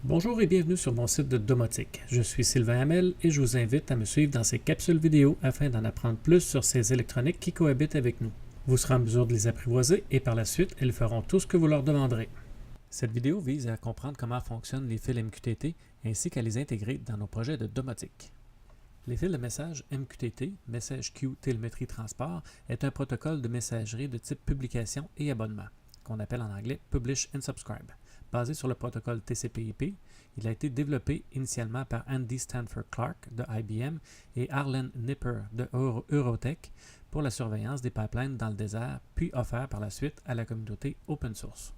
Bonjour et bienvenue sur mon site de domotique. Je suis Sylvain Hamel et je vous invite à me suivre dans ces capsules vidéo afin d'en apprendre plus sur ces électroniques qui cohabitent avec nous. Vous serez en mesure de les apprivoiser et par la suite, elles feront tout ce que vous leur demanderez. Cette vidéo vise à comprendre comment fonctionnent les fils MQTT ainsi qu'à les intégrer dans nos projets de domotique. Les fils de message MQTT, Message Queue Télémétrie Transport, est un protocole de messagerie de type publication et abonnement, qu'on appelle en anglais Publish and Subscribe. Basé sur le protocole TCP/IP, il a été développé initialement par Andy Stanford Clark de IBM et Arlen Nipper de Eurotech pour la surveillance des pipelines dans le désert, puis offert par la suite à la communauté open source.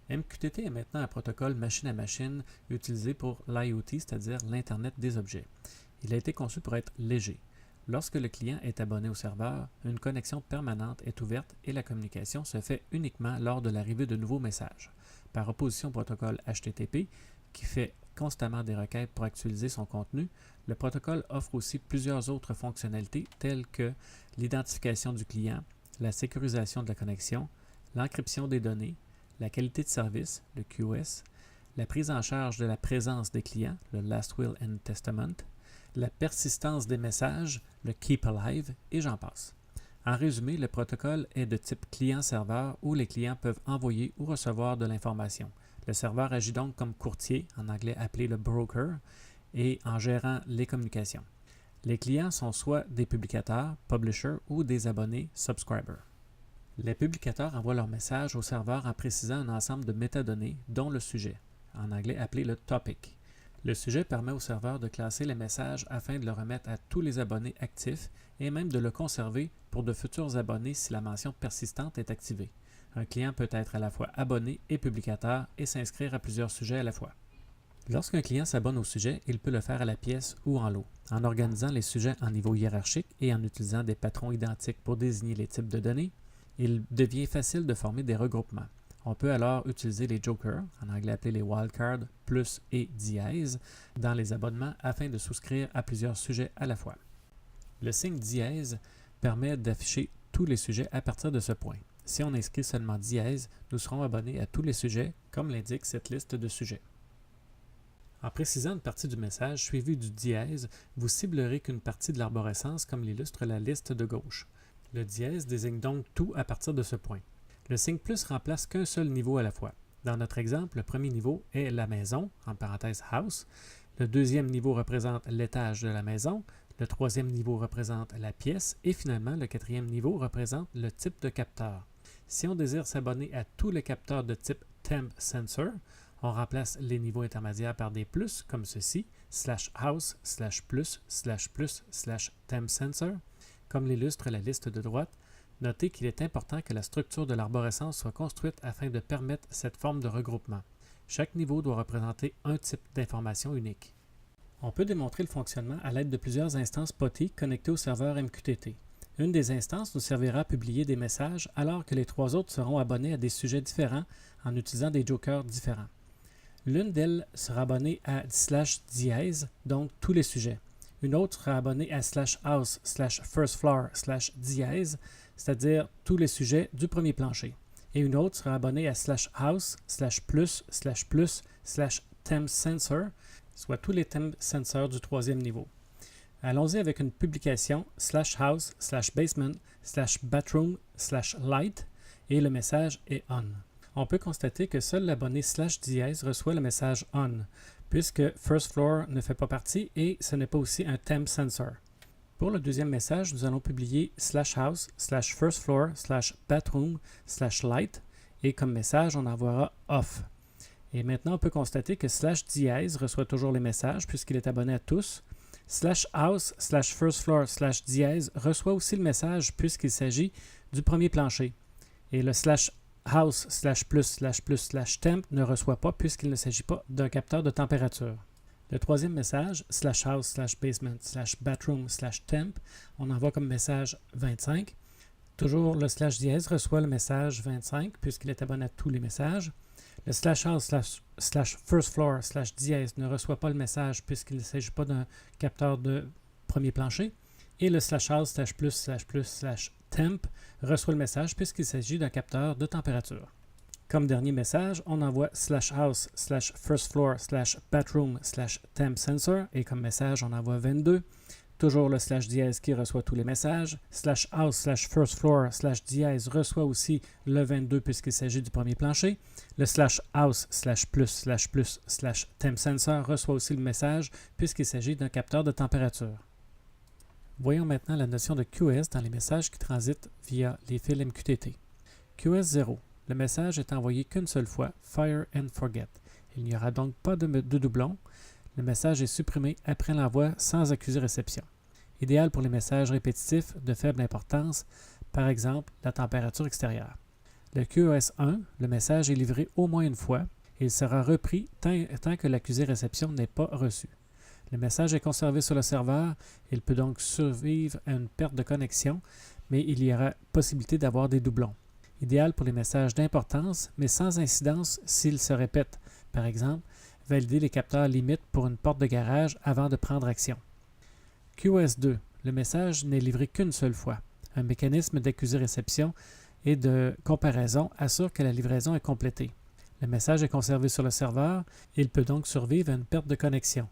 MQTT est maintenant un protocole machine à machine utilisé pour l'IoT, c'est-à-dire l'Internet des objets. Il a été conçu pour être léger. Lorsque le client est abonné au serveur, une connexion permanente est ouverte et la communication se fait uniquement lors de l'arrivée de nouveaux messages. Par opposition au protocole HTTP, qui fait constamment des requêtes pour actualiser son contenu, le protocole offre aussi plusieurs autres fonctionnalités telles que l'identification du client, la sécurisation de la connexion, l'encryption des données, la qualité de service, le QoS, la prise en charge de la présence des clients, le Last Will and Testament, la persistance des messages, le Keep Alive, et j'en passe. En résumé, le protocole est de type client-serveur où les clients peuvent envoyer ou recevoir de l'information. Le serveur agit donc comme courtier, en anglais appelé le broker, et en gérant les communications. Les clients sont soit des publicateurs, publishers, ou des abonnés, subscribers. Les publicateurs envoient leur message au serveur en précisant un ensemble de métadonnées, dont le sujet, en anglais appelé le topic. Le sujet permet au serveur de classer les messages afin de le remettre à tous les abonnés actifs et même de le conserver pour de futurs abonnés si la mention persistante est activée. Un client peut être à la fois abonné et publicateur et s'inscrire à plusieurs sujets à la fois. Lorsqu'un client s'abonne au sujet, il peut le faire à la pièce ou en lot, en organisant les sujets en niveau hiérarchique et en utilisant des patrons identiques pour désigner les types de données. Il devient facile de former des regroupements. On peut alors utiliser les jokers, en anglais appelés les wildcards, plus et dièse, dans les abonnements afin de souscrire à plusieurs sujets à la fois. Le signe dièse permet d'afficher tous les sujets à partir de ce point. Si on inscrit seulement dièse, nous serons abonnés à tous les sujets, comme l'indique cette liste de sujets. En précisant une partie du message suivie du dièse, vous ciblerez qu'une partie de l'arborescence comme l'illustre la liste de gauche. Le dièse désigne donc tout à partir de ce point. Le signe plus remplace qu'un seul niveau à la fois. Dans notre exemple, le premier niveau est la maison, en parenthèse house. Le deuxième niveau représente l'étage de la maison. Le troisième niveau représente la pièce. Et finalement, le quatrième niveau représente le type de capteur. Si on désire s'abonner à tous les capteurs de type temp sensor, on remplace les niveaux intermédiaires par des plus, comme ceci, /house, /plus, /plus, /temp sensor, comme l'illustre la liste de droite. Notez qu'il est important que la structure de l'arborescence soit construite afin de permettre cette forme de regroupement. Chaque niveau doit représenter un type d'information unique. On peut démontrer le fonctionnement à l'aide de plusieurs instances POTI connectées au serveur MQTT. Une des instances nous servira à publier des messages alors que les trois autres seront abonnés à des sujets différents en utilisant des jokers différents. L'une d'elles sera abonnée à /dièse, donc tous les sujets. Une autre sera abonnée à /house, /first floor, /dièse, c'est-à-dire tous les sujets du premier plancher. Et une autre sera abonnée à /house, /plus, /plus, /temp sensor, soit tous les temp sensors du troisième niveau. Allons-y avec une publication /house, /basement, /bathroom, /light et le message est on. On peut constater que seul l'abonné /dièse reçoit le message on, puisque first floor ne fait pas partie et ce n'est pas aussi un temp sensor. Pour le deuxième message, nous allons publier /house, /first floor, /bathroom, /light et comme message, on envoiera off. Et maintenant, on peut constater que /dièse reçoit toujours les messages puisqu'il est abonné à tous. /house, /first floor, /dièse reçoit aussi le message puisqu'il s'agit du premier plancher. Et le /house, /plus, /temp ne reçoit pas puisqu'il ne s'agit pas d'un capteur de température. Le troisième message, /house, /basement, /bathroom, /temp, on envoie comme message 25. Toujours le /dièse reçoit le message 25 puisqu'il est abonné à tous les messages. Le /house, /first floor, /dièse ne reçoit pas le message puisqu'il ne s'agit pas d'un capteur de premier plancher. Et le /house, /plus, /temp reçoit le message puisqu'il s'agit d'un capteur de température. Comme dernier message, on envoie /house /first floor /bathroom /temp sensor et comme message, on envoie 22. Toujours le /dièse qui reçoit tous les messages. /house /first floor /dièse reçoit aussi le 22 puisqu'il s'agit du premier plancher. Le /house /plus /temp sensor reçoit aussi le message puisqu'il s'agit d'un capteur de température. Voyons maintenant la notion de QS dans les messages qui transitent via les fils MQTT. QS 0. Le message est envoyé qu'une seule fois, Fire and Forget. Il n'y aura donc pas de doublon. Le message est supprimé après l'envoi sans accuser réception. Idéal pour les messages répétitifs de faible importance, par exemple la température extérieure. Le QoS 1, le message est livré au moins une fois et il sera repris tant que l'accusé réception n'est pas reçu. Le message est conservé sur le serveur, il peut donc survivre à une perte de connexion, mais il y aura possibilité d'avoir des doublons. Idéal pour les messages d'importance, mais sans incidence s'ils se répètent. Par exemple, valider les capteurs limites pour une porte de garage avant de prendre action. QoS 2. Le message n'est livré qu'une seule fois. Un mécanisme d'accusé-réception et de comparaison assure que la livraison est complétée. Le message est conservé sur le serveur, il peut donc survivre à une perte de connexion.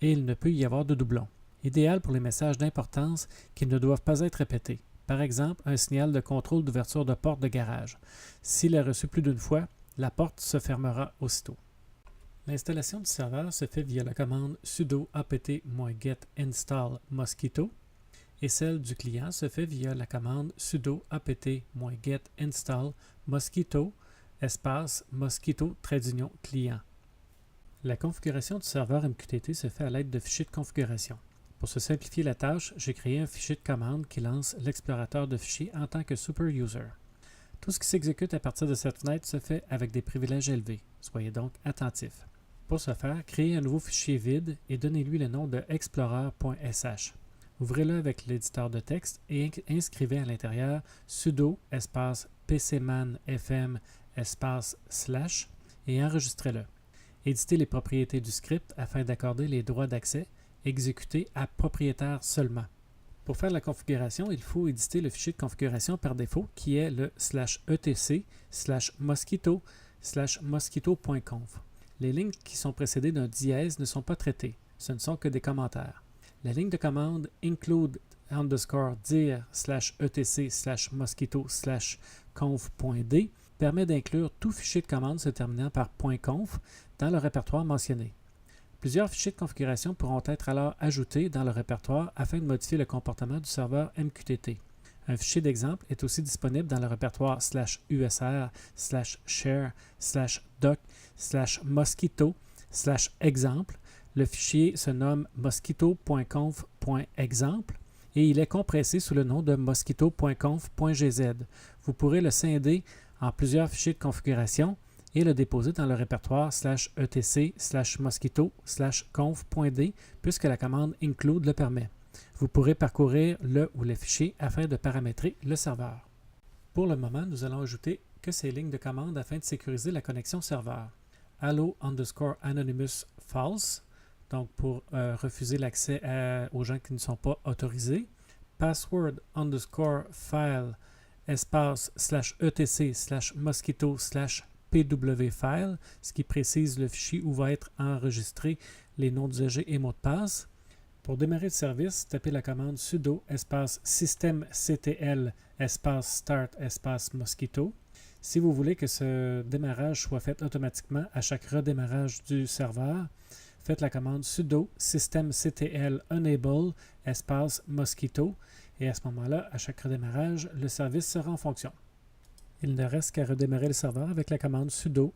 Et il ne peut y avoir de doublons. Idéal pour les messages d'importance qui ne doivent pas être répétés. Par exemple, un signal de contrôle d'ouverture de porte de garage. S'il est reçu plus d'une fois, la porte se fermera aussitôt. L'installation du serveur se fait via la commande sudo apt-get install mosquito et celle du client se fait via la commande sudo apt-get install mosquito mosquito-client. La configuration du serveur MQTT se fait à l'aide de fichiers de configuration. Pour se simplifier la tâche, j'ai créé un fichier de commande qui lance l'explorateur de fichiers en tant que super user. Tout ce qui s'exécute à partir de cette fenêtre se fait avec des privilèges élevés. Soyez donc attentifs. Pour ce faire, créez un nouveau fichier vide et donnez-lui le nom de explorer.sh. Ouvrez-le avec l'éditeur de texte et inscrivez à l'intérieur sudo /pcman-fm / et enregistrez-le. Éditez les propriétés du script afin d'accorder les droits d'accès exécutés à propriétaire seulement. Pour faire la configuration, il faut éditer le fichier de configuration par défaut qui est le /etc/mosquito/mosquito.conf. Les lignes qui sont précédées d'un dièse ne sont pas traitées, ce ne sont que des commentaires. La ligne de commande include _dir /etc/mosquito/conf.d permet d'inclure tout fichier de commande se terminant par .conf dans le répertoire mentionné. Plusieurs fichiers de configuration pourront être alors ajoutés dans le répertoire afin de modifier le comportement du serveur MQTT. Un fichier d'exemple est aussi disponible dans le répertoire /usr/share/doc/mosquito/exemple. Le fichier se nomme mosquito.conf.exemple et il est compressé sous le nom de mosquito.conf.gz. Vous pourrez le scinder en plusieurs fichiers de configuration et le déposer dans le répertoire /etc/mosquito/conf.d puisque la commande include le permet. Vous pourrez parcourir le ou les fichiers afin de paramétrer le serveur. Pour le moment, nous allons ajouter que ces lignes de commande afin de sécuriser la connexion serveur. allo_anonymous false, donc pour refuser l'accès aux gens qui ne sont pas autorisés. Password_file /etc/mosquito/pwfile, ce qui précise le fichier où va être enregistré les noms d'usagers et mots de passe. Pour démarrer le service, tapez la commande sudo systemctl start mosquito. Si vous voulez que ce démarrage soit fait automatiquement à chaque redémarrage du serveur, faites la commande sudo systemctl enable mosquito et à ce moment-là, à chaque redémarrage, le service sera en fonction. Il ne reste qu'à redémarrer le serveur avec la commande sudo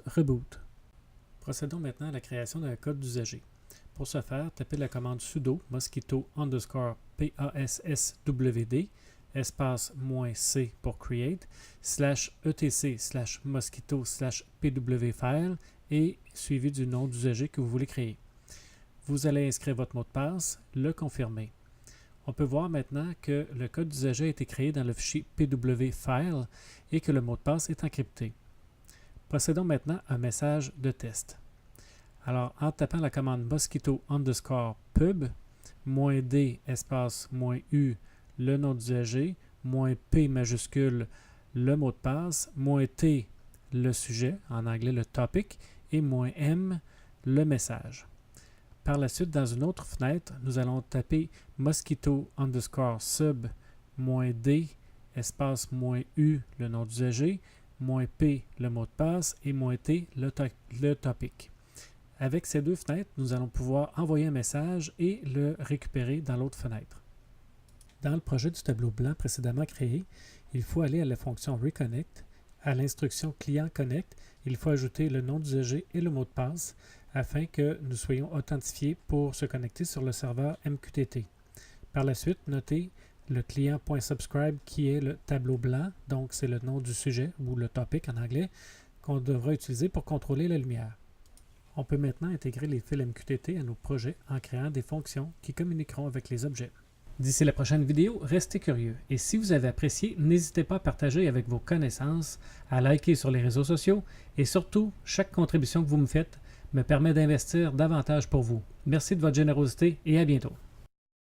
reboot. Procédons maintenant à la création d'un code d'usager. Pour ce faire, tapez la commande sudo mosquito_passwd -c pour create /etc/mosquito/pwfile et suivi du nom d'usager que vous voulez créer. Vous allez inscrire votre mot de passe, le confirmer. On peut voir maintenant que le code d'usager a été créé dans le fichier pwfile et que le mot de passe est encrypté. Procédons maintenant à un message de test. Alors, en tapant la commande mosquito_pub, -d -u, le nom d'usager, -p majuscule, le mot de passe, -t, le sujet, en anglais le topic, et -M, le message. Par la suite, dans une autre fenêtre, nous allons taper mosquito_sub -D, espace -U, le nom d'usager, -P, le mot de passe, et -T, le topic. Avec ces deux fenêtres, nous allons pouvoir envoyer un message et le récupérer dans l'autre fenêtre. Dans le projet du tableau blanc précédemment créé, il faut aller à la fonction Reconnect, à l'instruction Client Connect, il faut ajouter le nom d'usager et le mot de passe afin que nous soyons authentifiés pour se connecter sur le serveur MQTT. Par la suite, notez le client.subscribe qui est le tableau blanc, donc c'est le nom du sujet ou le topic en anglais qu'on devra utiliser pour contrôler la lumière. On peut maintenant intégrer les fils MQTT à nos projets en créant des fonctions qui communiqueront avec les objets. D'ici la prochaine vidéo, restez curieux et si vous avez apprécié, n'hésitez pas à partager avec vos connaissances, à liker sur les réseaux sociaux et surtout, chaque contribution que vous me faites me permet d'investir davantage pour vous. Merci de votre générosité et à bientôt.